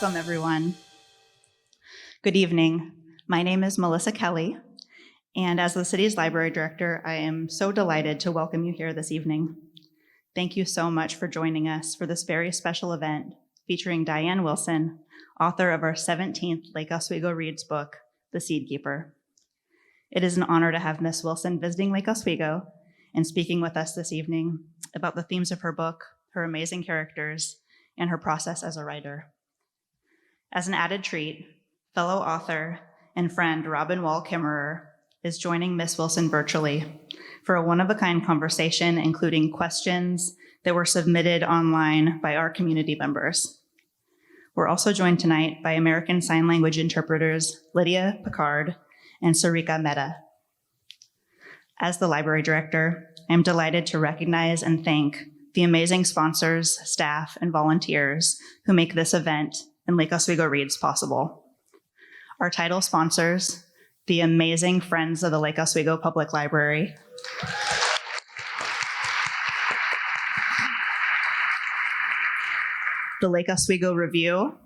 Welcome, everyone. Good evening. My name is Melissa Kelly, and as the city's library director, I am so delighted to welcome you here this evening. Thank you so much for joining us for this very special event featuring Diane Wilson, author of our 17th Lake Oswego Reads book, The Seedkeeper. It is an honor to have Miss Wilson visiting Lake Oswego and speaking with us this evening about the themes of her book, her amazing characters, and her process as a writer. As an added treat, fellow author and friend Robin Wall Kimmerer is joining Miss Wilson virtually for a one-of-a-kind conversation, including questions that were submitted online by our community members. We're also joined tonight by American Sign Language interpreters Lydia Picard and Sarika Mehta. As the library director, I'm delighted to recognize and thank the amazing sponsors, staff, and volunteers who make this event and Lake Oswego Reads possible. Our title sponsors, the amazing Friends of the Lake Oswego Public Library, the Lake Oswego Review,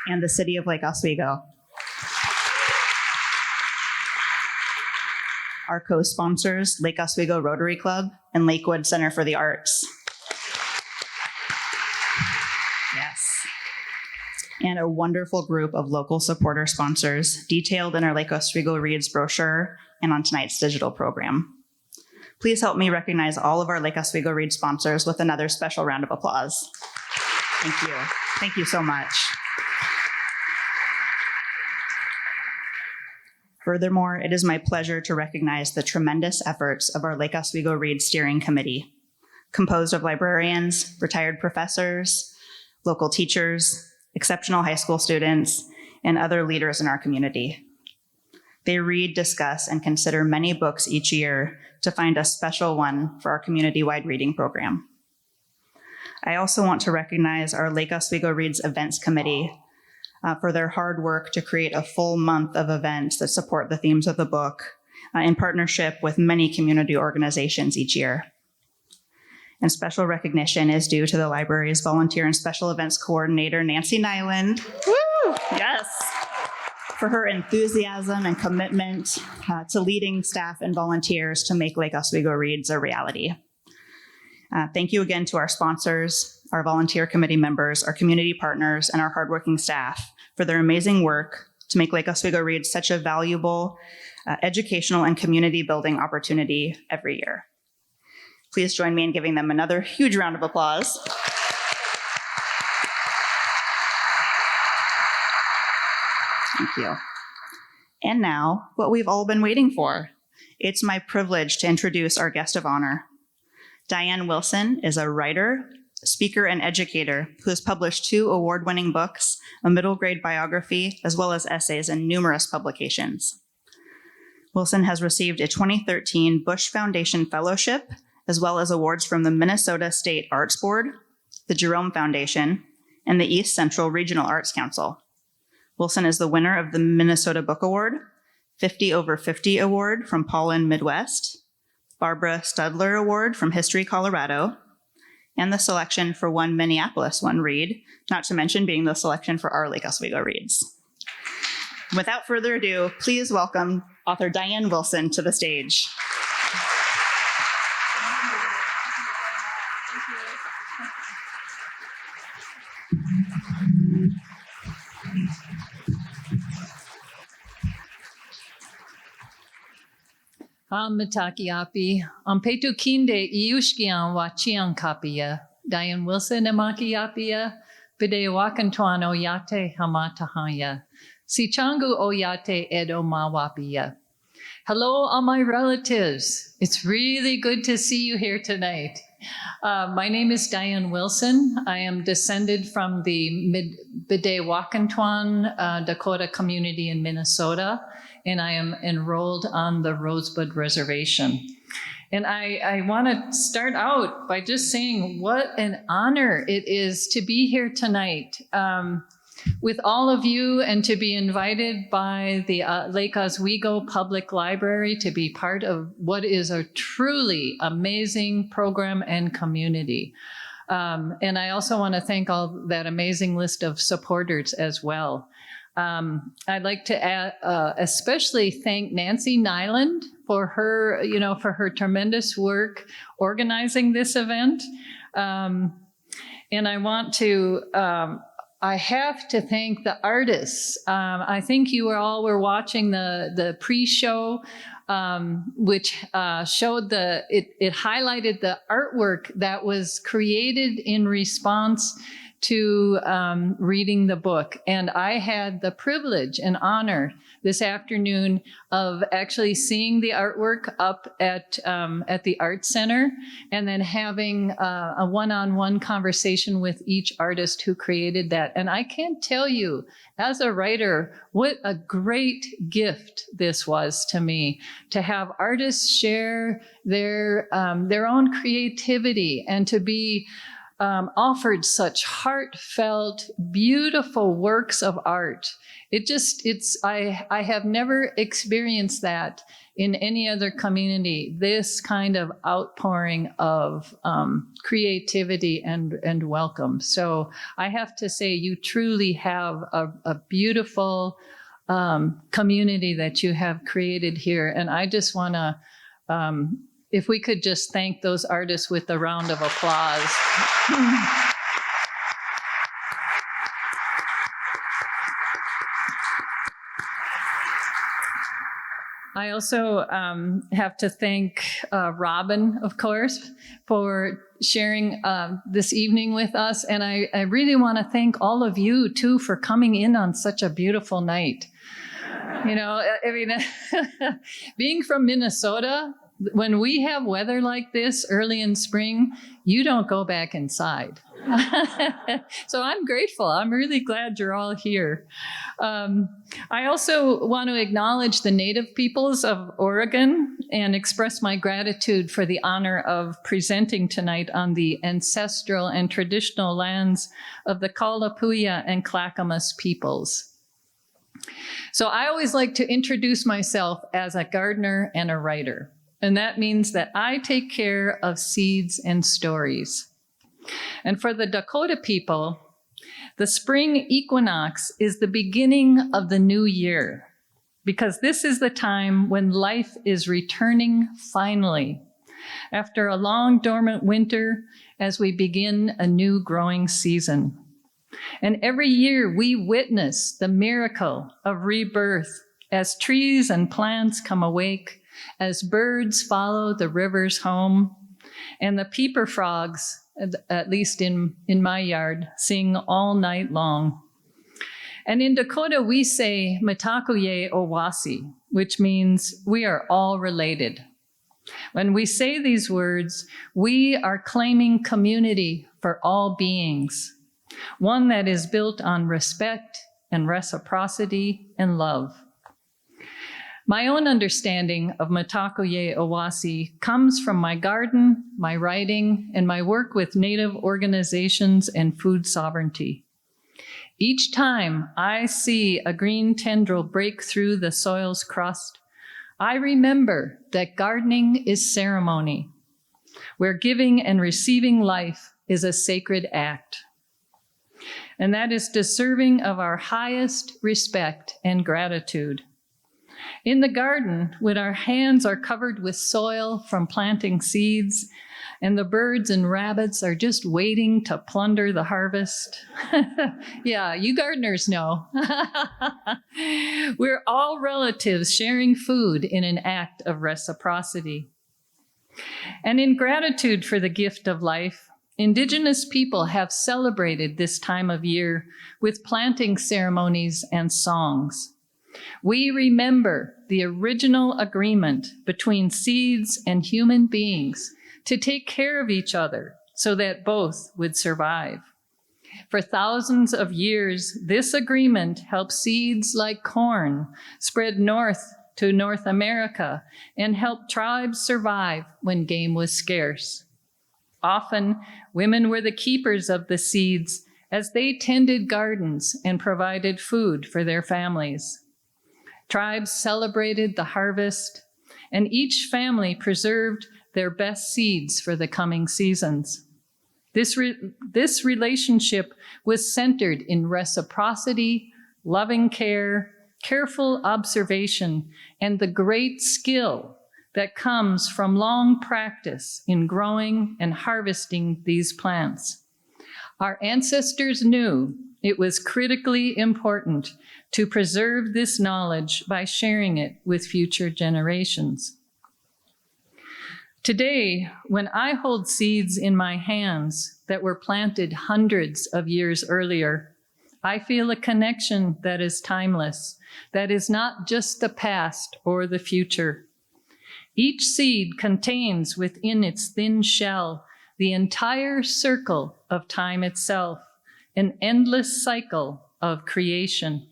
and the City of Lake Oswego. Our co-sponsors, Lake Oswego Rotary Club and Lakewood Center for the Arts. Yes. And a wonderful group of local supporter sponsors detailed in our Lake Oswego Reads brochure and on tonight's digital program. Please help me recognize all of our Lake Oswego Reads sponsors with another special round of applause. Thank you. Thank you so much. Furthermore, it is my pleasure to recognize the tremendous efforts of our Lake Oswego Reads Steering Committee, composed of librarians, retired professors, local teachers, exceptional high school students, and other leaders in our community. They read, discuss, and consider many books each year to find a special one for our community-wide reading program. I also want to recognize our Lake Oswego Reads Events Committee for their hard work to create a full month of events that support the themes of the book in partnership with many community organizations each year. And special recognition is due to the library's volunteer and special events coordinator, Nancy Nyland. Woo! Yes. For her enthusiasm and commitment to leading staff and volunteers to make Lake Oswego Reads a reality. Thank you again to our sponsors, our volunteer committee members, our community partners, and our hardworking staff for their amazing work to make Lake Oswego Reads such a valuable educational and community building opportunity every year. Please join me in giving them another huge round of applause. Thank you. And now, what we've all been waiting for. It's my privilege to introduce our guest of honor. Diane Wilson is a writer, speaker, and educator who has published 2 award-winning books, a middle grade biography, as well as essays in numerous publications. Wilson has received a 2013 Bush Foundation Fellowship, as well as awards from the Minnesota State Arts Board, the Jerome Foundation, and the East Central Regional Arts Council. Wilson is the winner of the Minnesota Book Award, 50 over 50 Award from Pollen Midwest, Barbara Studler Award from History Colorado, and the selection for One Minneapolis One Read, not to mention being the selection for our Lake Oswego Reads. Without further ado, please welcome author Diane Wilson to the stage. Matakiapi, Ampetu Kinde Iushkian Wachian Kapia, Diane Wilson Emakiapia, Bide Wakantuano Yate Hamatahaya, Sichangu Oyate Edo Mawapia. Hello, all my relatives. It's really good to see you here tonight. My name is Diane Wilson. I am descended from the Bide Wakantuan Dakota community in Minnesota, and I am enrolled on the Rosebud Reservation. And I want to start out by just saying what an honor it is to be here tonight with all of you and to be invited by the Lake Oswego Public Library to be part of what is a truly amazing program and community. And I also want to thank all that amazing list of supporters as well. I'd like to especially thank Nancy Nyland for her, for her tremendous work organizing this event. And I want to, I have to thank the artists. I think you all were watching the pre-show, which showed it highlighted the artwork that was created in response to reading the book. And I had the privilege and honor this afternoon of actually seeing the artwork up at the Art Center, and then having a one-on-one conversation with each artist who created that. And I can't tell you, as a writer, what a great gift this was to me, to have artists share their own creativity and to be offered such heartfelt, beautiful works of art. I have never experienced that in any other community, this kind of outpouring of creativity and welcome. So I have to say, you truly have a beautiful community that you have created here. And I just want to, if we could just thank those artists with a round of applause. I also have to thank Robin, of course, for sharing this evening with us. And I really want to thank all of you, too, for coming in on such a beautiful night. Being from Minnesota, when we have weather like this early in spring, you don't go back inside. So I'm grateful. I'm really glad you're all here. I also want to acknowledge the Native peoples of Oregon and express my gratitude for the honor of presenting tonight on the ancestral and traditional lands of the Kalapuya and Clackamas peoples. So I always like to introduce myself as a gardener and a writer. And that means that I take care of seeds and stories. And for the Dakota people, the spring equinox is the beginning of the new year, because this is the time when life is returning finally, after a long dormant winter, as we begin a new growing season. And every year we witness the miracle of rebirth as trees and plants come awake, as birds follow the rivers home, and the peeper frogs, at least in my yard, sing all night long. And in Dakota, we say Mitakuye Owasi, which means we are all related. When we say these words, we are claiming community for all beings, one that is built on respect and reciprocity and love. My own understanding of Mitakuye Owasi comes from my garden, my writing, and my work with Native organizations and food sovereignty. Each time I see a green tendril break through the soil's crust, I remember that gardening is ceremony, where giving and receiving life is a sacred act. And that is deserving of our highest respect and gratitude. In the garden, when our hands are covered with soil from planting seeds, and the birds and rabbits are just waiting to plunder the harvest. Yeah, you gardeners know. We're all relatives sharing food in an act of reciprocity. And in gratitude for the gift of life, Indigenous people have celebrated this time of year with planting ceremonies and songs. We remember the original agreement between seeds and human beings to take care of each other so that both would survive. For thousands of years, this agreement helped seeds like corn spread north to North America and helped tribes survive when game was scarce. Often, women were the keepers of the seeds as they tended gardens and provided food for their families. Tribes celebrated the harvest, and each family preserved their best seeds for the coming seasons. This relationship was centered in reciprocity, loving care, careful observation, and the great skill that comes from long practice in growing and harvesting these plants. Our ancestors knew it was critically important to preserve this knowledge by sharing it with future generations. Today, when I hold seeds in my hands that were planted hundreds of years earlier, I feel a connection that is timeless, that is not just the past or the future. Each seed contains within its thin shell the entire circle of time itself, an endless cycle of creation.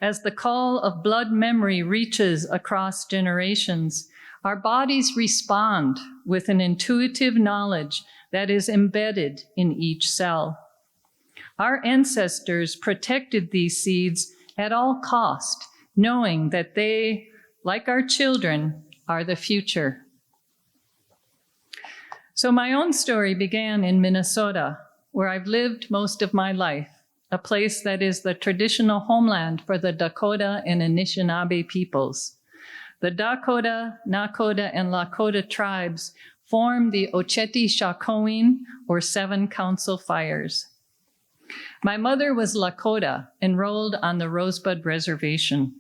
As the call of blood memory reaches across generations, our bodies respond with an intuitive knowledge that is embedded in each cell. Our ancestors protected these seeds at all cost, knowing that they, like our children, are the future. So my own story began in Minnesota, where I've lived most of my life, a place that is the traditional homeland for the Dakota and Anishinaabe peoples. The Dakota, Nakota, and Lakota tribes form the Oceti-Sakowin, or Seven Council Fires. My mother was Lakota, enrolled on the Rosebud Reservation.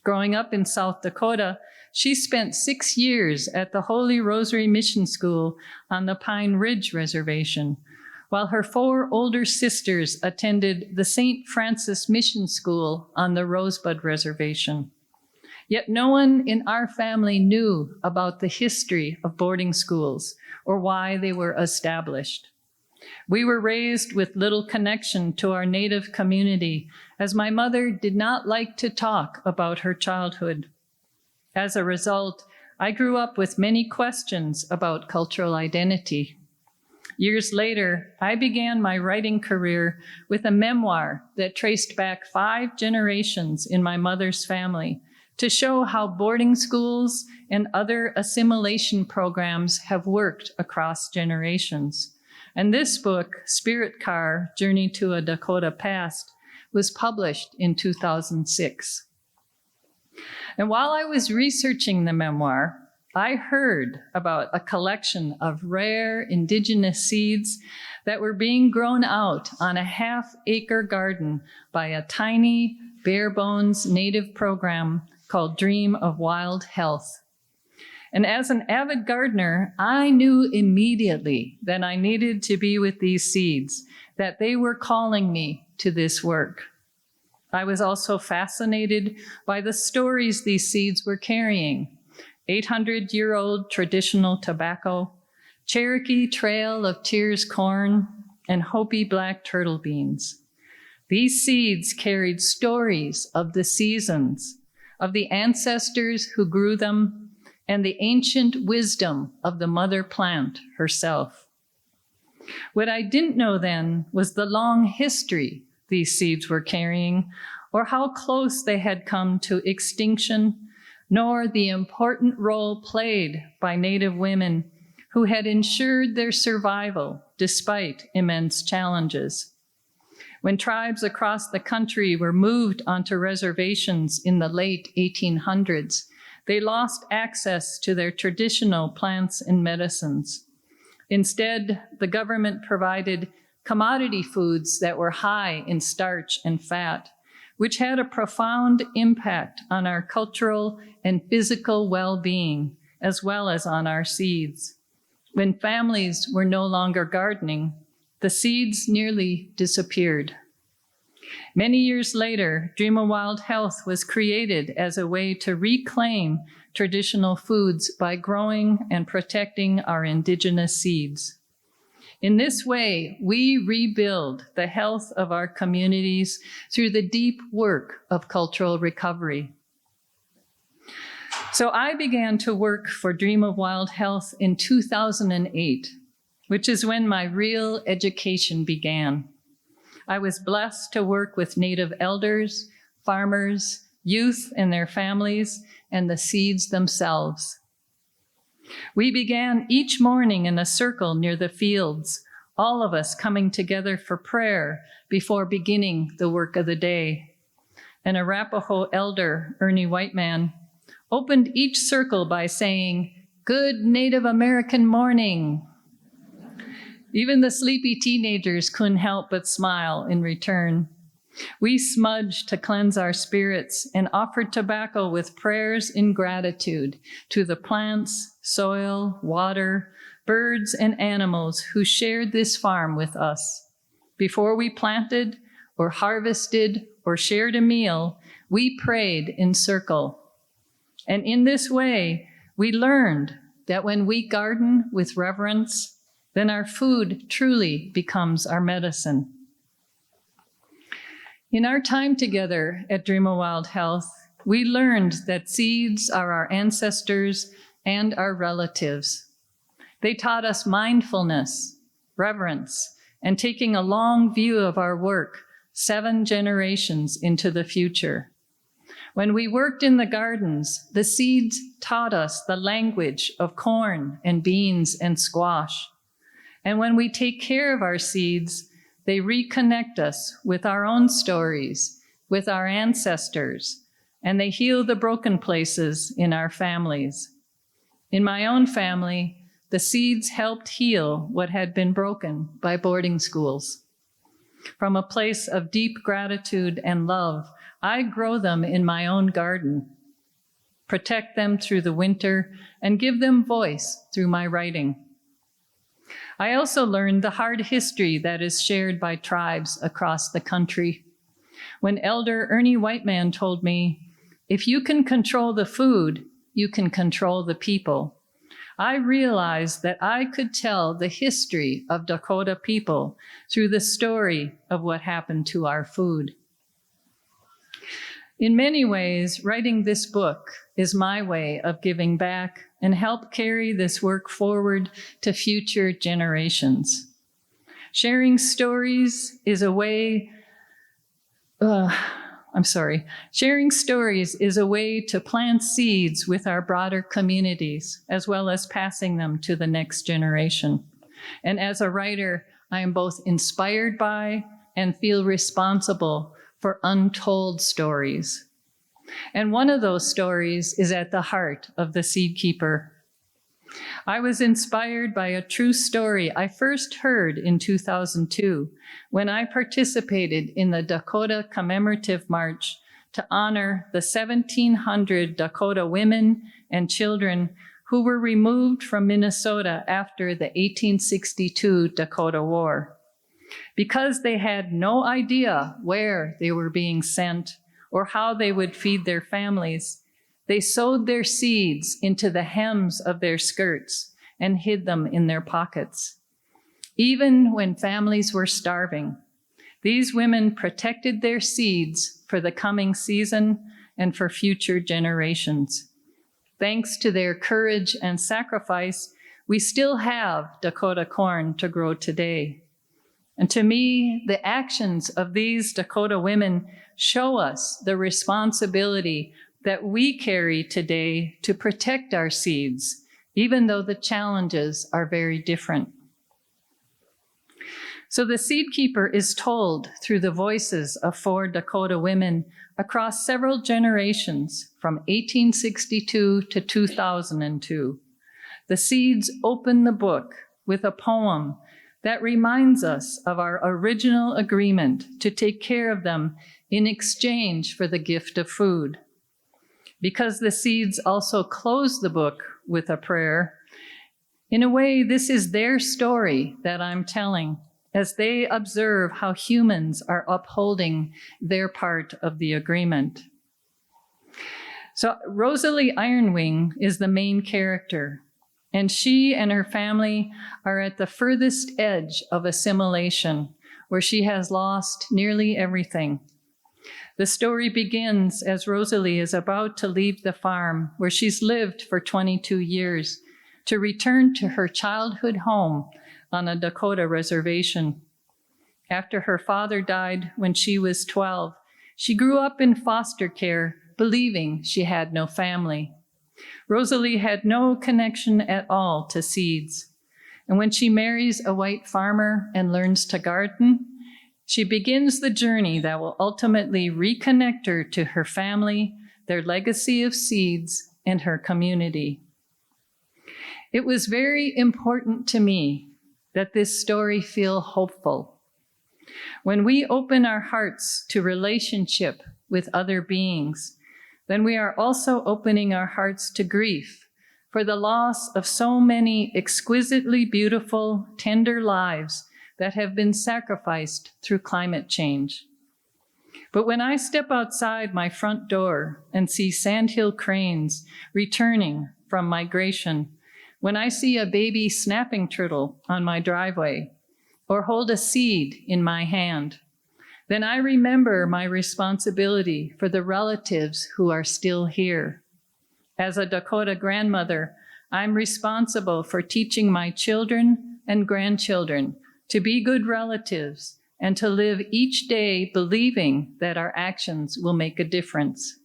Growing up in South Dakota, she spent 6 years at the Holy Rosary Mission School on the Pine Ridge Reservation, while her 4 older sisters attended the St. Francis Mission School on the Rosebud Reservation. Yet no one in our family knew about the history of boarding schools or why they were established. We were raised with little connection to our Native community, as my mother did not like to talk about her childhood. As a result, I grew up with many questions about cultural identity. Years later, I began my writing career with a memoir that traced back 5 generations in my mother's family to show how boarding schools and other assimilation programs have worked across generations. And this book, Spirit Car: Journey to a Dakota Past, was published in 2006. And while I was researching the memoir, I heard about a collection of rare indigenous seeds that were being grown out on a half-acre garden by a tiny, bare-bones native program called Dream of Wild Health. And as an avid gardener, I knew immediately that I needed to be with these seeds, that they were calling me to this work. I was also fascinated by the stories these seeds were carrying: 800-year-old traditional tobacco, Cherokee Trail of Tears corn, and Hopi black turtle beans. These seeds carried stories of the seasons, of the ancestors who grew them, and the ancient wisdom of the mother plant herself. What I didn't know then was the long history these seeds were carrying, or how close they had come to extinction, nor the important role played by Native women who had ensured their survival despite immense challenges. When tribes across the country were moved onto reservations in the late 1800s, they lost access to their traditional plants and medicines. Instead, the government provided commodity foods that were high in starch and fat, which had a profound impact on our cultural and physical well-being, as well as on our seeds. When families were no longer gardening, the seeds nearly disappeared. Many years later, Dream of Wild Health was created as a way to reclaim traditional foods by growing and protecting our indigenous seeds. In this way, we rebuild the health of our communities through the deep work of cultural recovery. So I began to work for Dream of Wild Health in 2008, which is when my real education began. I was blessed to work with Native elders, farmers, youth and their families, and the seeds themselves. We began each morning in a circle near the fields, all of us coming together for prayer before beginning the work of the day. An Arapaho elder, Ernie Whiteman, opened each circle by saying, "Good Native American morning." Even the sleepy teenagers couldn't help but smile in return. We smudged to cleanse our spirits and offered tobacco with prayers in gratitude to the plants, soil, water, birds, and animals who shared this farm with us. Before we planted or harvested or shared a meal, we prayed in circle. And in this way, we learned that when we garden with reverence, then our food truly becomes our medicine. In our time together at Dream of Wild Health, we learned that seeds are our ancestors and our relatives. They taught us mindfulness, reverence, and taking a long view of our work 7 generations into the future. When we worked in the gardens, the seeds taught us the language of corn and beans and squash. And when we take care of our seeds, they reconnect us with our own stories, with our ancestors, and they heal the broken places in our families. In my own family, the seeds helped heal what had been broken by boarding schools. From a place of deep gratitude and love, I grow them in my own garden, protect them through the winter, and give them voice through my writing. I also learned the hard history that is shared by tribes across the country. When Elder Ernie Whiteman told me, "If you can control the food, you can control the people," I realized that I could tell the history of Dakota people through the story of what happened to our food. In many ways, writing this book is my way of giving back and help carry this work forward to future generations. Sharing stories is a way, Sharing stories is a way to plant seeds with our broader communities, as well as passing them to the next generation. And as a writer, I am both inspired by and feel responsible for untold stories. And one of those stories is at the heart of The Seed Keeper. I was inspired by a true story I first heard in 2002 when I participated in the Dakota Commemorative March to honor the 1,700 Dakota women and children who were removed from Minnesota after the 1862 Dakota War. Because they had no idea where they were being sent or how they would feed their families, they sowed their seeds into the hems of their skirts and hid them in their pockets. Even when families were starving, these women protected their seeds for the coming season and for future generations. Thanks to their courage and sacrifice, we still have Dakota corn to grow today. And to me, the actions of these Dakota women show us the responsibility that we carry today to protect our seeds, even though the challenges are very different. So the Seed Keeper is told through the voices of 4 Dakota women across several generations from 1862 to 2002. The seeds open the book with a poem that reminds us of our original agreement to take care of them in exchange for the gift of food. Because the seeds also close the book with a prayer, in a way, this is their story that I'm telling as they observe how humans are upholding their part of the agreement. So Rosalie Ironwing is the main character, and she and her family are at the furthest edge of assimilation, where she has lost nearly everything. The story begins as Rosalie is about to leave the farm where she's lived for 22 years to return to her childhood home on a Dakota reservation. After her father died when she was 12, she grew up in foster care, believing she had no family. Rosalie had no connection at all to seeds. And when she marries a white farmer and learns to garden, she begins the journey that will ultimately reconnect her to her family, their legacy of seeds, and her community. It was very important to me that this story feel hopeful. When we open our hearts to relationship with other beings, then we are also opening our hearts to grief for the loss of so many exquisitely beautiful, tender lives that have been sacrificed through climate change. But when I step outside my front door and see sandhill cranes returning from migration, when I see a baby snapping turtle on my driveway or hold a seed in my hand, then I remember my responsibility for the relatives who are still here. As a Dakota grandmother, I'm responsible for teaching my children and grandchildren to be good relatives and to live each day believing that our actions will make a difference.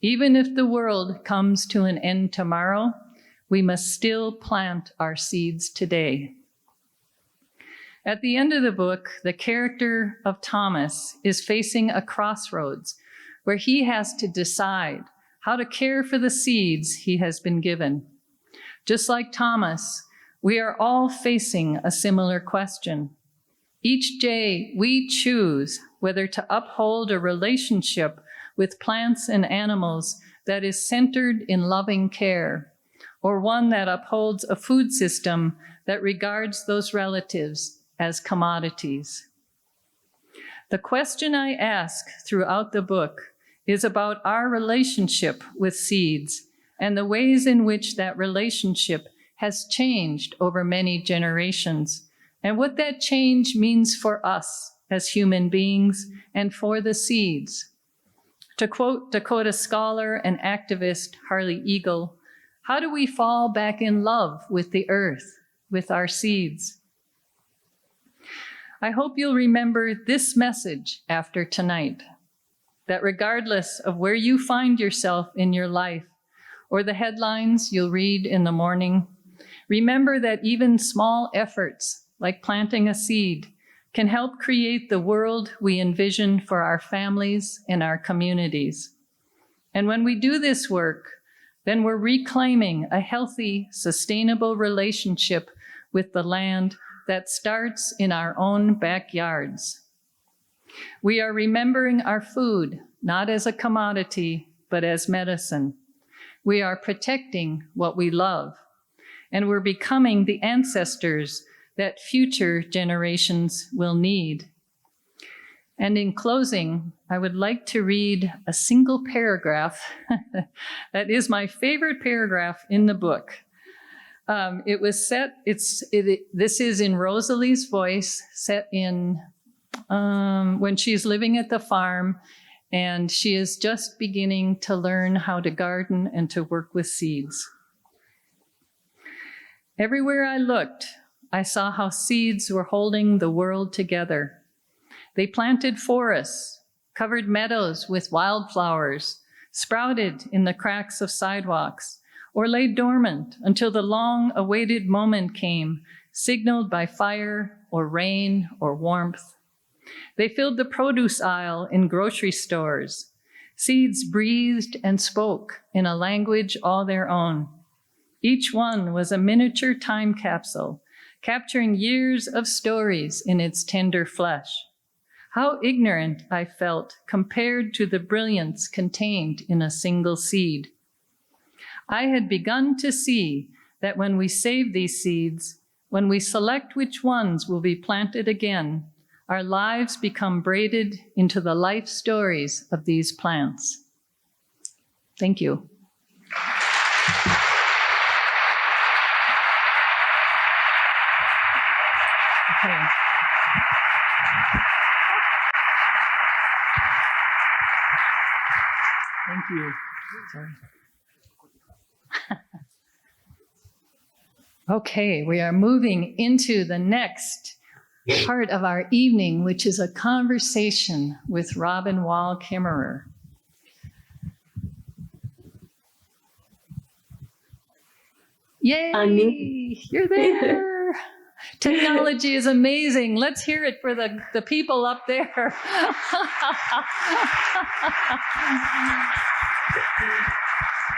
Even if the world comes to an end tomorrow, we must still plant our seeds today. At the end of the book, the character of Thomas is facing a crossroads where he has to decide how to care for the seeds he has been given. Just like Thomas, we are all facing a similar question. Each day, we choose whether to uphold a relationship with plants and animals that is centered in loving care, or one that upholds a food system that regards those relatives as commodities. The question I ask throughout the book is about our relationship with seeds and the ways in which that relationship has changed over many generations, and what that change means for us as human beings and for the seeds. To quote Dakota scholar and activist Harley Eagle, how do we fall back in love with the earth, with our seeds? I hope you'll remember this message after tonight, that regardless of where you find yourself in your life or the headlines you'll read in the morning, remember that even small efforts like planting a seed can help create the world we envision for our families and our communities. And when we do this work, then we're reclaiming a healthy, sustainable relationship with the land that starts in our own backyards. We are remembering our food, not as a commodity, but as medicine. We are protecting what we love, and we're becoming the ancestors that future generations will need. And in closing, I would like to read a single paragraph that is my favorite paragraph in the book. This is in Rosalie's voice, set in when she's living at the farm, and she is just beginning to learn how to garden and to work with seeds. Everywhere I looked, I saw how seeds were holding the world together. They planted forests, covered meadows with wildflowers, sprouted in the cracks of sidewalks, or lay dormant until the long-awaited moment came, signaled by fire or rain or warmth. They filled the produce aisle in grocery stores. Seeds breathed and spoke in a language all their own. Each one was a miniature time capsule, capturing years of stories in its tender flesh. How ignorant I felt compared to the brilliance contained in a single seed. I had begun to see that when we save these seeds, when we select which ones will be planted again, our lives become braided into the life stories of these plants. Thank you. Okay. Thank you. Sorry. Okay, we are moving into the next part of our evening, which is a conversation with Robin Wall Kimmerer. Yay! You're there! Technology is amazing. Let's hear it for the people up there.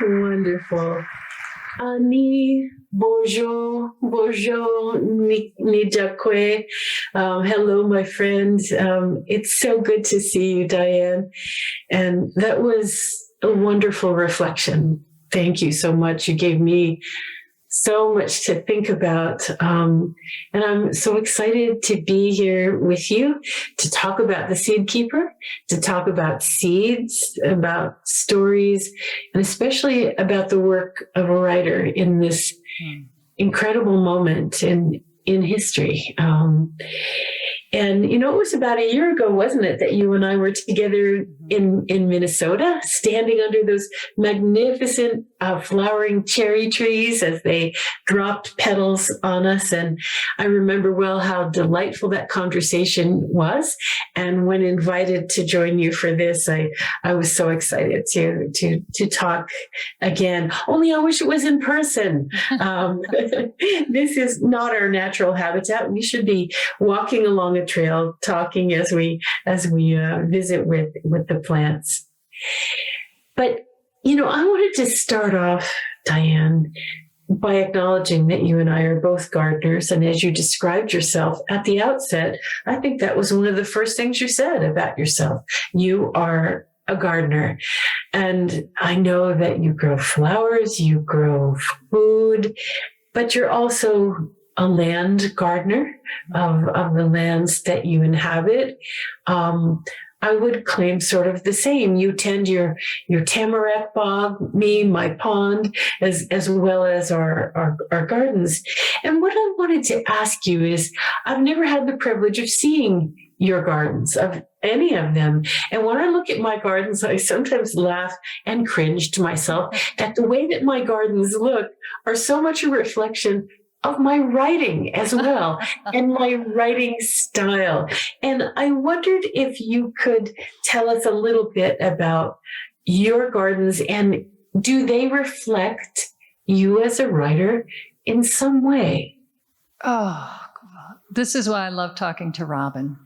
Wonderful. Ani, bonjour, nijakwe. Hello, my friend. It's so good to see you, Diane. And that was a wonderful reflection. Thank you so much. You gave me so much to think about. And I'm so excited to be here with you to talk about the Seed Keeper, to talk about seeds, about stories, and especially about the work of a writer in this incredible moment in history. And, it was about a year ago, wasn't it, that you and I were together in Minnesota, standing under those magnificent flowering cherry trees as they dropped petals on us. And I remember well how delightful that conversation was. And when invited to join you for this, I was so excited to talk again. Only I wish it was in person. This is not our natural habitat. We should be walking along a trail, talking as we visit with the plants. But I wanted to start off, Diane, by acknowledging that you and I are both gardeners, and as you described yourself at the outset, I think that was one of the first things you said about yourself. You are a gardener, and I know that you grow flowers, you grow food, but you're also a land gardener of the lands that you inhabit. I would claim sort of the same. You tend your tamarack bog, me, my pond, as well as our gardens. And what I wanted to ask you is, I've never had the privilege of seeing your gardens, of any of them. And when I look at my gardens, I sometimes laugh and cringe to myself that the way that my gardens look are so much a reflection of my writing as well and my writing style. And I wondered if you could tell us a little bit about your gardens, and do they reflect you as a writer in some way? Oh, this is why I love talking to Robin.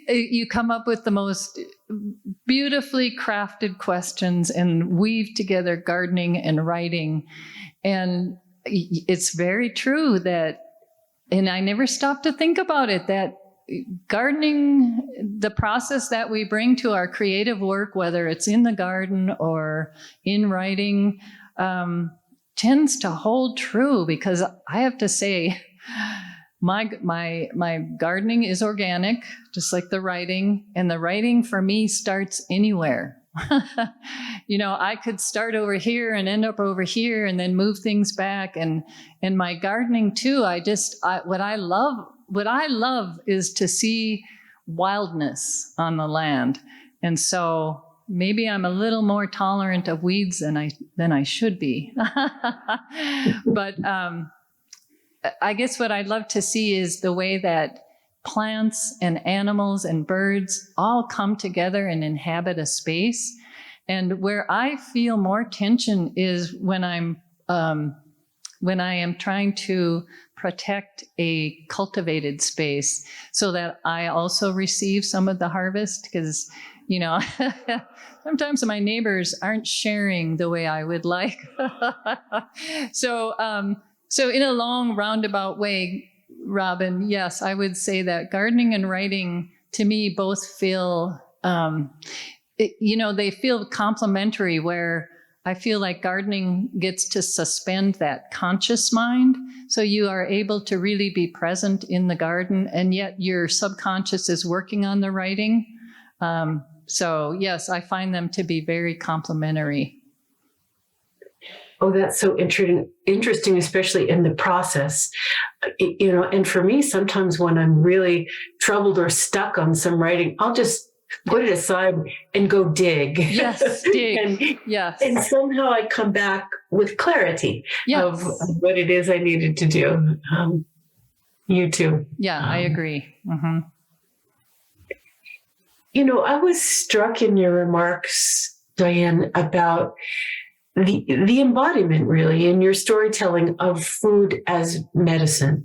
You come up with the most beautifully crafted questions and weave together gardening and writing. And it's very true that, and I never stop to think about it, that gardening, the process that we bring to our creative work, whether it's in the garden or in writing, tends to hold true, because I have to say, my gardening is organic, just like the writing, and the writing for me starts anywhere. I could start over here and end up over here and then move things back. And my gardening too, what I love is to see wildness on the land. And so maybe I'm a little more tolerant of weeds than I should be. But I guess what I'd love to see is the way that plants and animals and birds all come together and inhabit a space. And where I feel more tension is when I am trying to protect a cultivated space so that I also receive some of the harvest, because sometimes my neighbors aren't sharing the way I would like. So in a long roundabout way, Robin, yes, I would say that gardening and writing to me both feel, they feel complementary, where I feel like gardening gets to suspend that conscious mind. So you are able to really be present in the garden, and yet your subconscious is working on the writing. So yes, I find them to be very complementary. Oh, that's so interesting, especially in the process. And for me, sometimes when I'm really troubled or stuck on some writing, I'll just put it aside and go dig. Yes, dig. Yes. And somehow I come back with clarity yes. of what it is I needed to do. You too. Yeah, I agree. Mm-hmm. I was struck in your remarks, Diane, about the embodiment really in your storytelling of food as medicine.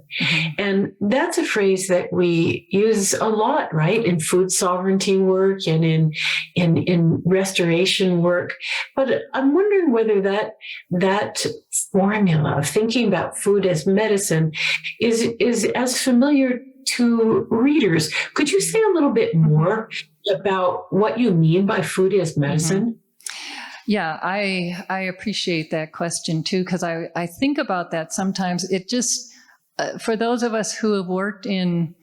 And that's a phrase that we use a lot, right? In food sovereignty work and in restoration work. But I'm wondering whether that formula of thinking about food as medicine is as familiar to readers. Could you say a little bit more about what you mean by food as medicine? Yeah, I appreciate that question too, because I think about that sometimes. It just, for those of us who have worked in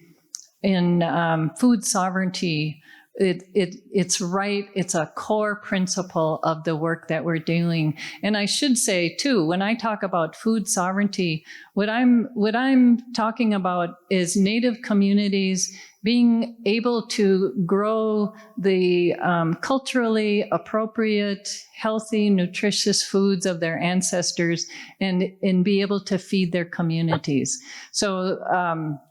food sovereignty, it's right. It's a core principle of the work that we're doing. And I should say too, when I talk about food sovereignty, what I'm talking about is Native communities being able to grow the culturally appropriate, healthy, nutritious foods of their ancestors and be able to feed their communities. So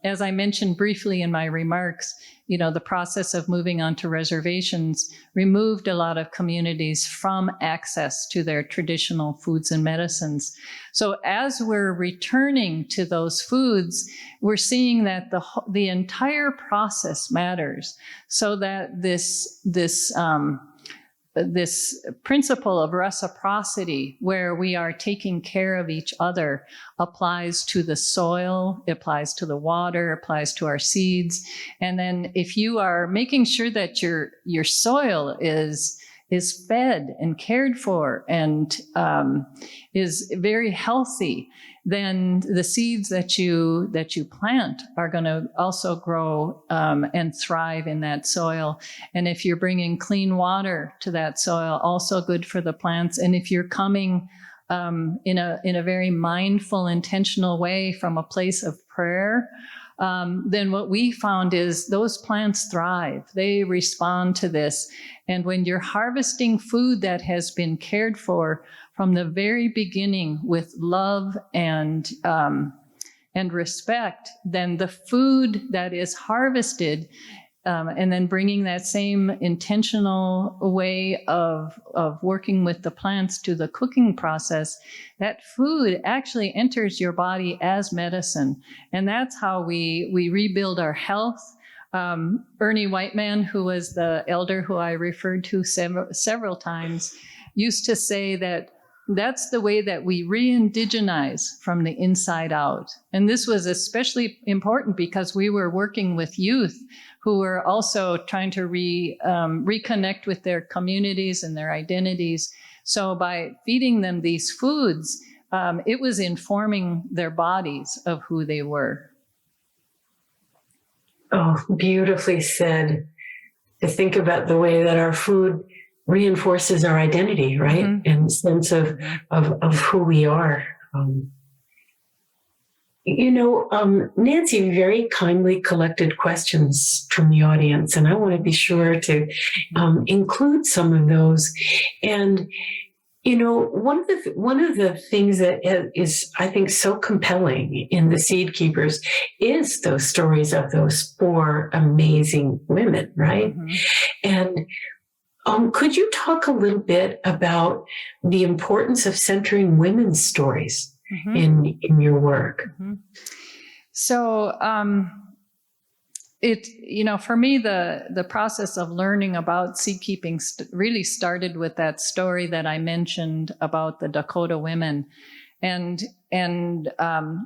as I mentioned briefly in my remarks, the process of moving onto reservations removed a lot of communities from access to their traditional foods and medicines. So as we're returning to those foods, we're seeing that the entire process matters, so that this principle of reciprocity, where we are taking care of each other, applies to the soil, applies to the water, applies to our seeds. And then if you are making sure that your soil is fed and cared for and is very healthy, then the seeds that you plant are going to also grow and thrive in that soil. And if you're bringing clean water to that soil, also good for the plants. And if you're coming in a very mindful, intentional way from a place of prayer, then what we found is those plants thrive. They respond to this. And when you're harvesting food that has been cared for from the very beginning with love and respect, then the food that is harvested, and then bringing that same intentional way of working with the plants to the cooking process, that food actually enters your body as medicine. And that's how we rebuild our health. Ernie Whiteman, who was the elder who I referred to several times, used to say that that's the way that we re-indigenize from the inside out. And this was especially important because we were working with youth who were also trying to reconnect with their communities and their identities. So by feeding them these foods, it was informing their bodies of who they were. Oh, beautifully said. To think about the way that our food reinforces our identity, right? And sense of who we are. Nancy very kindly collected questions from the audience, and I want to be sure to include some of those. And one of the things that is, I think, so compelling in the Seed Keepers is those stories of those 4 amazing women, right? And could you talk a little bit about the importance of centering women's stories in your work? So, for me, the process of learning about seed keeping really started with that story that I mentioned about the Dakota women and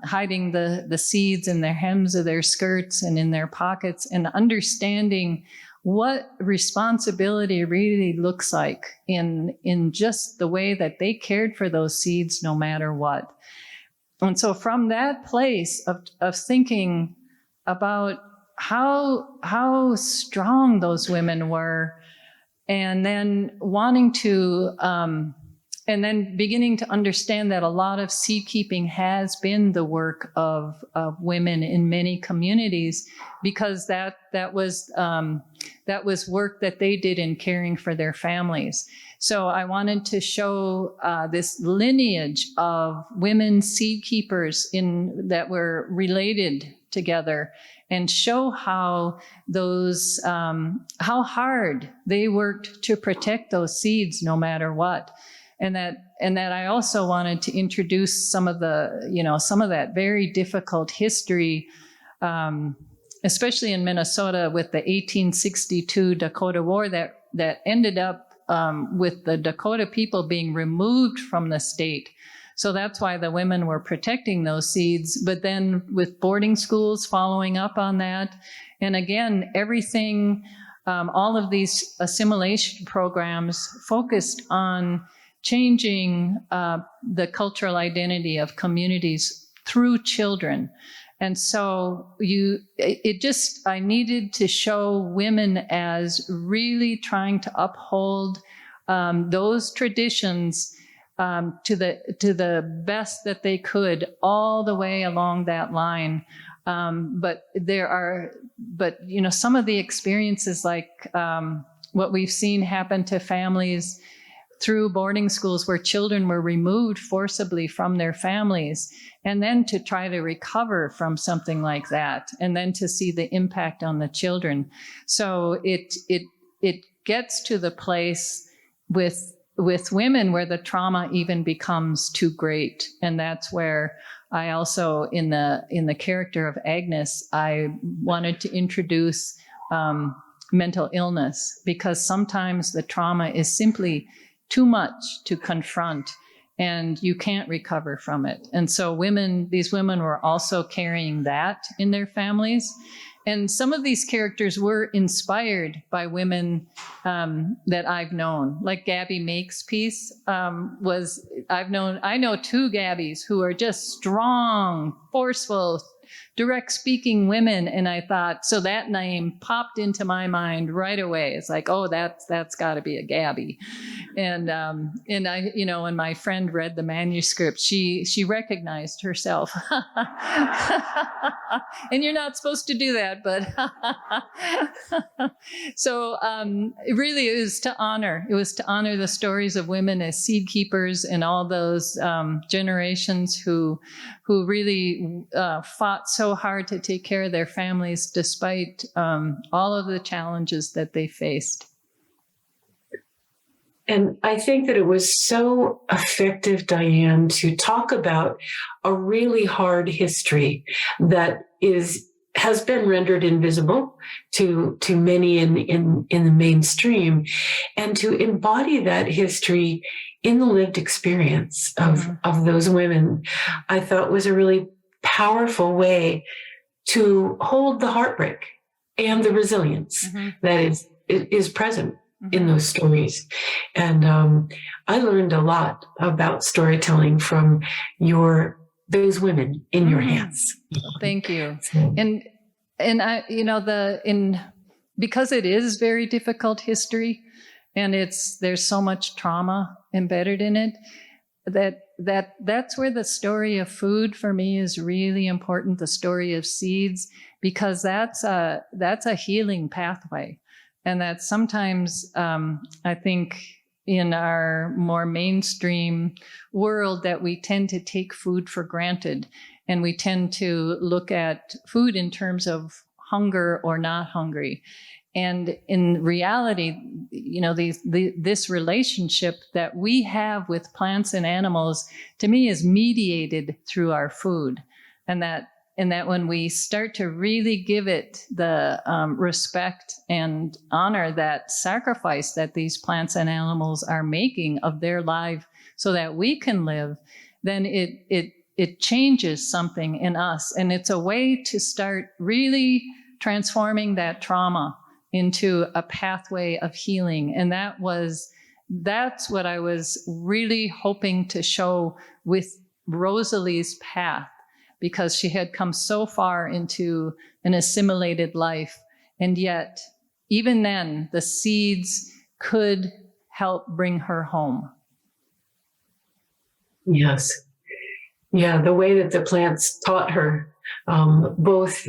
hiding the seeds in their hems of their skirts and in their pockets, and understanding what responsibility really looks like in just the way that they cared for those seeds no matter what. And so from that place of thinking about how strong those women were, and then wanting to, and then beginning to understand that a lot of seed keeping has been the work of women in many communities, because that was work that they did in caring for their families. So I wanted to show this lineage of women seed keepers that were related together, and show how how hard they worked to protect those seeds no matter what. and that I also wanted to introduce some of that very difficult history, especially in Minnesota with the 1862 Dakota War that ended up with the Dakota people being removed from the state. So that's why the women were protecting those seeds. But then with boarding schools following up on that, and again, everything, all of these assimilation programs focused on changing the cultural identity of communities through children. And so I needed to show women as really trying to uphold those traditions to the best that they could all the way along that line. But some of the experiences like what we've seen happen to families through boarding schools where children were removed forcibly from their families, and then to try to recover from something like that, and then to see the impact on the children. So it gets to the place with women where the trauma even becomes too great. And that's where I also, in the character of Agnes, I wanted to introduce mental illness, because sometimes the trauma is simply too much to confront and you can't recover from it. And so these women were also carrying that in their families. And some of these characters were inspired by women that I've known, like Gabby Makepeace I know two Gabbies who are just strong, forceful, direct speaking women. And I thought, so that name popped into my mind right away. It's like, oh, that's got to be a Gabby. And I, when my friend read the manuscript, she recognized herself. And you're not supposed to do that, but so it really is to honor. It was to honor the stories of women as seed keepers and all those generations who really fought so hard to take care of their families despite all of the challenges that they faced. And I think that it was so effective, Diane, to talk about a really hard history that has been rendered invisible to many in the mainstream, and to embody that history in the lived experience of those women, I thought was a really powerful way to hold the heartbreak and the resilience that is present in those stories. And I learned a lot about storytelling from those women in your hands. Thank you. And I, because it is very difficult history, and there's so much trauma embedded in it, that's where the story of food for me is really important. The story of seeds, because that's a healing pathway. And that sometimes, I think in our more mainstream world, that we tend to take food for granted, and we tend to look at food in terms of hunger or not hungry. And in reality, this relationship that we have with plants and animals, to me, is mediated through our food. And that when we start to really give it the respect and honor that sacrifice that these plants and animals are making of their life so that we can live, then it changes something in us. And it's a way to start really transforming that trauma into a pathway of healing. And that's what I was really hoping to show with Rosalie's path, because she had come so far into an assimilated life. And yet, even then, the seeds could help bring her home. Yes. Yeah, the way that the plants taught her, both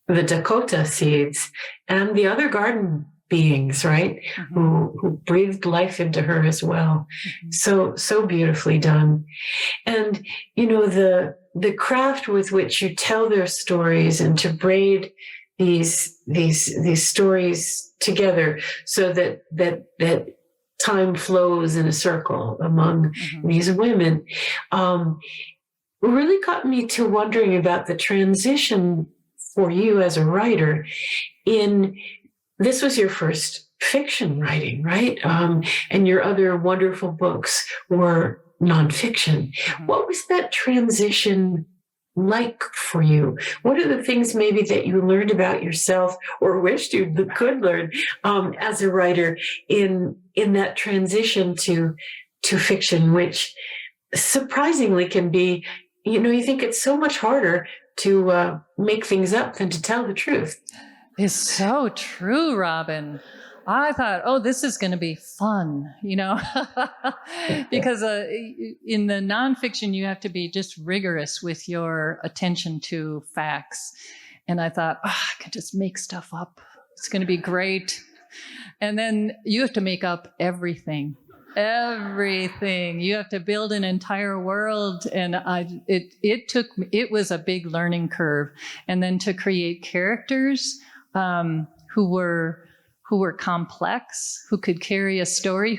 the Dakota seeds and the other garden beings, right? Who breathed life into her as well. So beautifully done. And, the craft with which you tell their stories, and to braid these stories together so that time flows in a circle among these women, really got me to wondering about the transition for you as a writer. This was your first fiction writing, right? And your other wonderful books were nonfiction. What was that transition like for you? What are the things maybe that you learned about yourself or wished you could learn as a writer in that transition to fiction, which surprisingly can be, you think it's so much harder to make things up than to tell the truth. It's so true, Robin. I thought, this is going to be fun, because in the nonfiction, you have to be just rigorous with your attention to facts. And I thought, I can just make stuff up. It's going to be great. And then you have to make up everything. You have to build an entire world. And it was a big learning curve. And then to create characters who were complex, who could carry a story,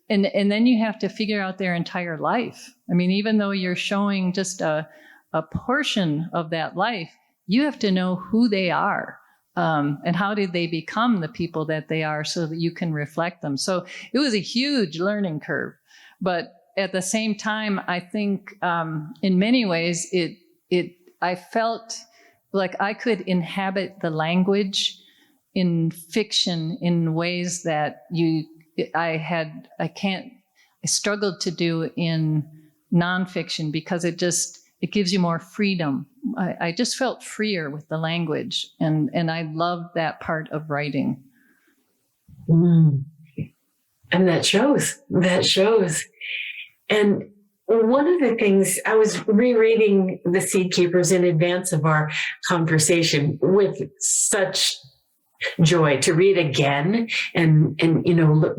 and then you have to figure out their entire life. I mean, even though you're showing just a portion of that life, you have to know who they are. And how did they become the people that they are so that you can reflect them. So it was a huge learning curve. But at the same time, I think in many ways, I felt like I could inhabit the language in fiction in ways that I struggled to do in nonfiction, because it gives you more freedom. I just felt freer with the language, and I loved that part of writing. And that shows. And one of the things, I was rereading The Seed Keepers in advance of our conversation with such joy to read again and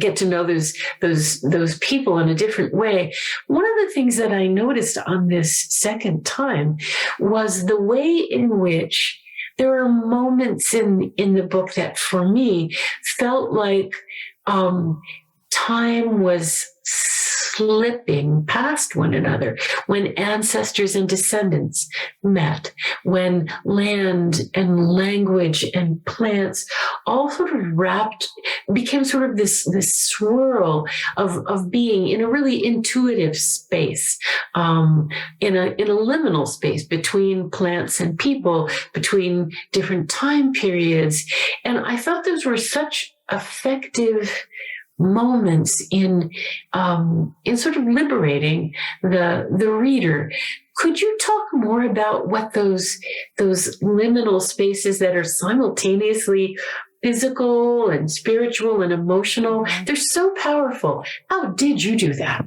get to know those people in a different way. One of the things that I noticed on this second time was the way in which there are moments in the book that for me felt like time was slipping past one another, when ancestors and descendants met, when land and language and plants all sort of became sort of this swirl of being in a really intuitive space, in a liminal space between plants and people, between different time periods. And I thought those were such effective moments in sort of liberating the reader. Could you talk more about what those liminal spaces that are simultaneously physical and spiritual and emotional, they're so powerful. How did you do that?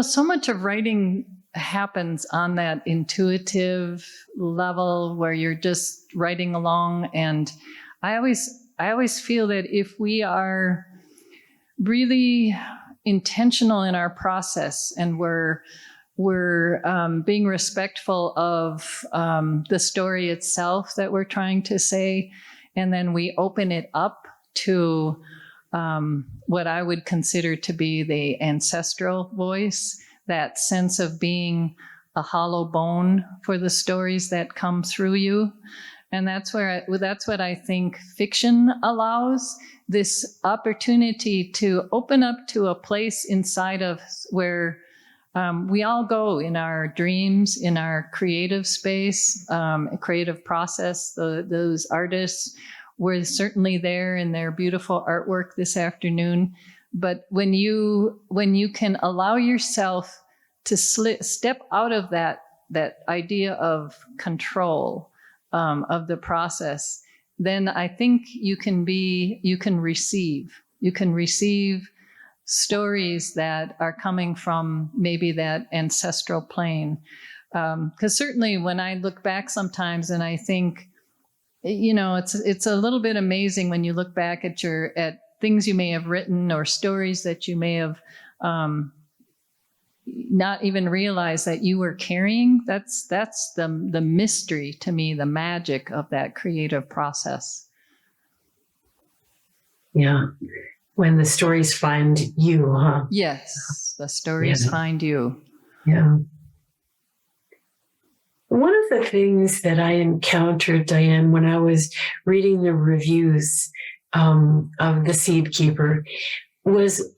So much of writing happens on that intuitive level where you're just writing along. And I always feel that if we are really intentional in our process and we're being respectful of the story itself that we're trying to say, and then we open it up to what I would consider to be the ancestral voice, that sense of being a hollow bone for the stories that come through you. And that's what I think fiction allows, this opportunity to open up to a place inside of where we all go in our dreams, in our creative space, creative process. Those artists were certainly there in their beautiful artwork this afternoon. But when you can allow yourself to step out of that idea of control of the process, then I think you can receive stories that are coming from maybe that ancestral plane. Because certainly when I look back sometimes and I think, it's a little bit amazing when you look back at things you may have written or stories that you may have, not even realize that you were carrying. That's the mystery to me, the magic of that creative process. Yeah. When the stories find you, huh? Yes, the stories find you. Yeah. One of the things that I encountered, Diane, when I was reading the reviews of The Seed Keeper was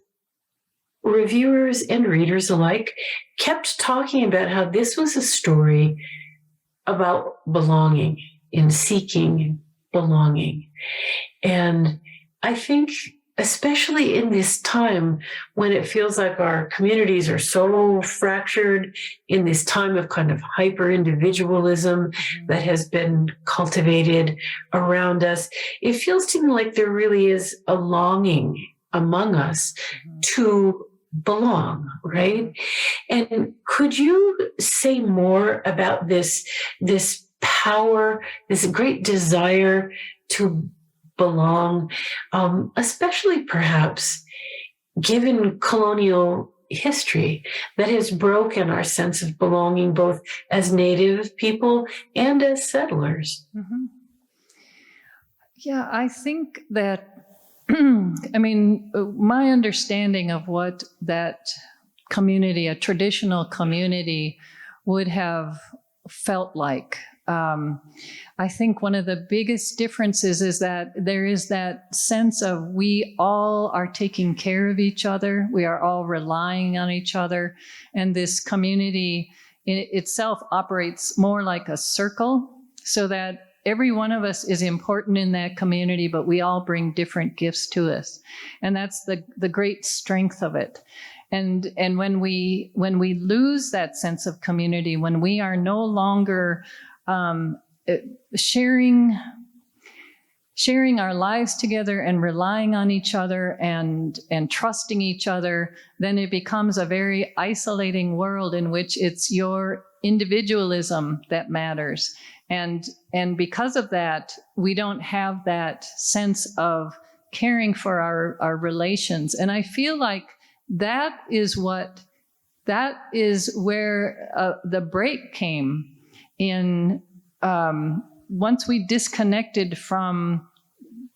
reviewers and readers alike kept talking about how this was a story about belonging, in seeking belonging. And I think, especially in this time when it feels like our communities are so fractured, in this time of kind of hyper-individualism that has been cultivated around us, it feels to me like there really is a longing among us to belong, right? And could you say more about this power, this great desire to belong, especially perhaps given colonial history that has broken our sense of belonging both as Native people and as settlers? Mm-hmm. Yeah, I think that, I mean, my understanding of what that community, a traditional community, would have felt like. I think one of the biggest differences is that there is that sense of we all are taking care of each other. We are all relying on each other. And this community in itself operates more like a circle, so that every one of us is important in that community, but we all bring different gifts to us. And that's the great strength of it. And when we lose that sense of community, when we are no longer sharing our lives together and relying on each other and trusting each other, then it becomes a very isolating world in which it's your individualism that matters. And because of that, we don't have that sense of caring for our relations. And I feel like that is where the break came in. Once we disconnected from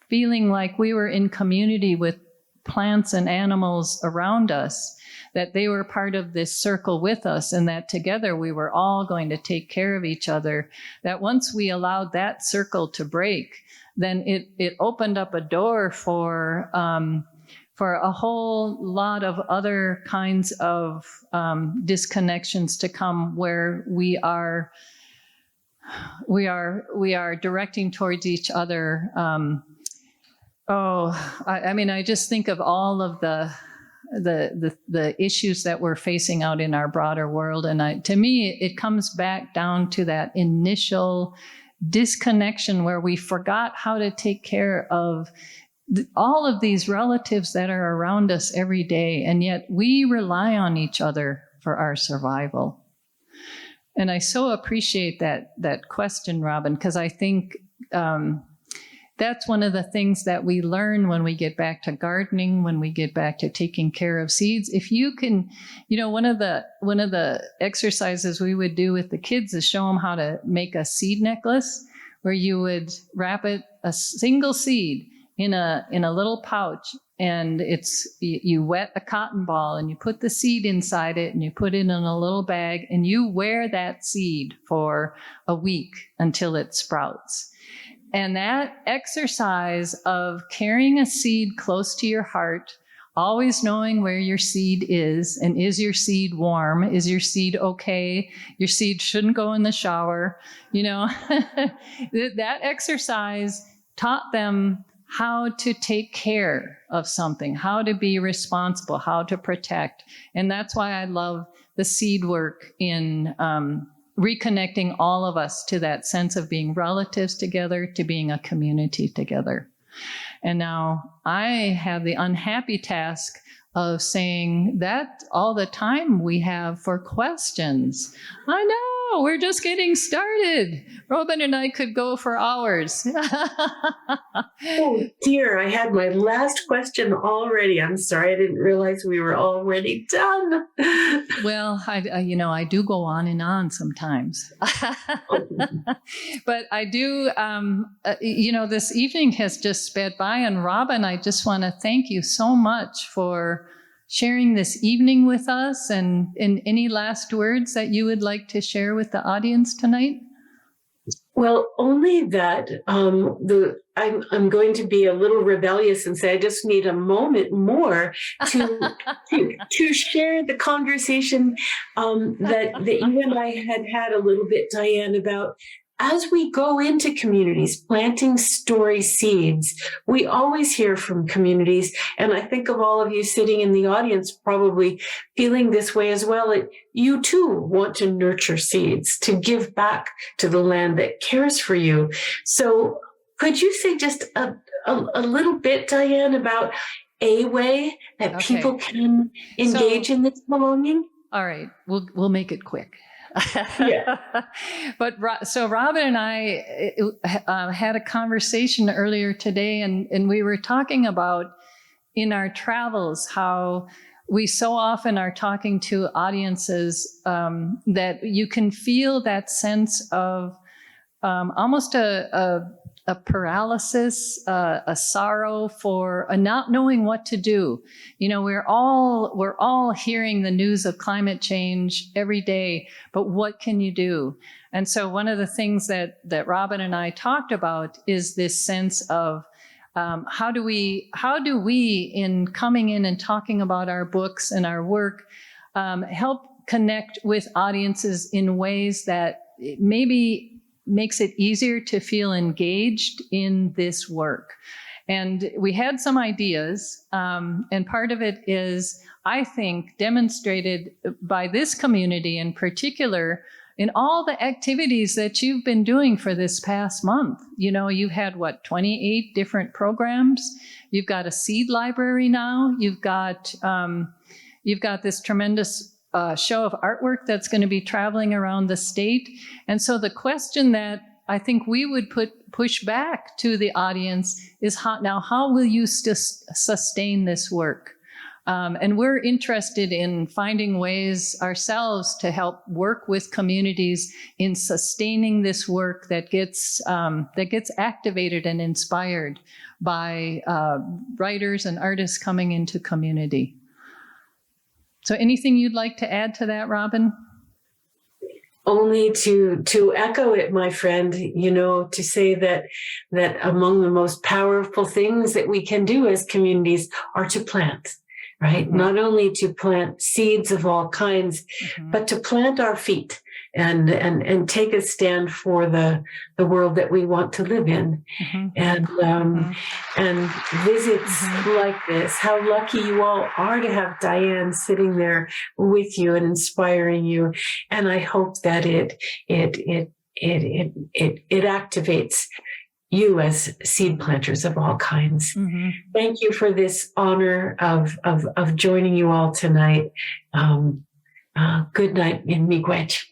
feeling like we were in community with plants and animals around us, that they were part of this circle with us, and that together we were all going to take care of each other, that once we allowed that circle to break, then it opened up a door for a whole lot of other kinds of disconnections to come, where we are directing towards each other. I mean, I just think of all of the issues that we're facing out in our broader world. And to me, it comes back down to that initial disconnection where we forgot how to take care of all of these relatives that are around us every day. And yet we rely on each other for our survival. And I so appreciate that question, Robin, because I think that's one of the things that we learn when we get back to gardening, when we get back to taking care of seeds. If you can, one of the exercises we would do with the kids is show them how to make a seed necklace, where you would wrap a single seed in a little pouch, and you wet a cotton ball and you put the seed inside it and you put it in a little bag and you wear that seed for a week until it sprouts. And that exercise of carrying a seed close to your heart, always knowing where your seed is, and is your seed warm? Is your seed okay? Your seed shouldn't go in the shower. That exercise taught them how to take care of something, how to be responsible, how to protect. And that's why I love the seed work in reconnecting all of us to that sense of being relatives together, to being a community together. And now I have the unhappy task of saying that all the time we have for questions. I know oh, we're just getting started. Robin and I could go for hours. Oh dear, I had my last question already. I'm sorry, I didn't realize we were already done. Well, I do go on and on sometimes. But I do, this evening has just sped by. And Robin, I just want to thank you so much for sharing this evening with us. And any last words that you would like to share with the audience tonight? Well, only that I'm going to be a little rebellious and say I just need a moment more to share the conversation that you and I had a little bit, Diane, about as we go into communities, planting story seeds. We always hear from communities, and I think of all of you sitting in the audience probably feeling this way as well. You too want to nurture seeds, to give back to the land that cares for you. So could you say just a little bit, Diane, about a way that people can engage in this belonging? All right, we'll make it quick. Yeah. But so Robin and I had a conversation earlier today, and we were talking about in our travels how we so often are talking to audiences that you can feel that sense of almost a paralysis, a sorrow for not knowing what to do. We're all hearing the news of climate change every day, but what can you do? And so one of the things that Robin and I talked about is this sense of how do we, in coming in and talking about our books and our work, help connect with audiences in ways that maybe makes it easier to feel engaged in this work. And we had some ideas, and part of it is, I think, demonstrated by this community in particular in all the activities that you've been doing for this past month. You've had, 28 different programs. You've got a seed library now. You've got this tremendous show of artwork that's going to be traveling around the state. And so the question that I think we would push back to the audience is how will you sustain this work? And we're interested in finding ways ourselves to help work with communities in sustaining this work that gets activated and inspired by writers and artists coming into community. So anything you'd like to add to that, Robin? Only to echo it, my friend, to say that among the most powerful things that we can do as communities are to plant, right? Mm-hmm. Not only to plant seeds of all kinds, mm-hmm. but to plant our feet and take a stand for the world that we want to live in. Mm-hmm. And visits mm-hmm. like this, how lucky you all are to have Diane sitting there with you and inspiring you. And I hope that it activates you as seed planters of all kinds. Mm-hmm. Thank you for this honor of joining you all tonight. Good night in miigwech.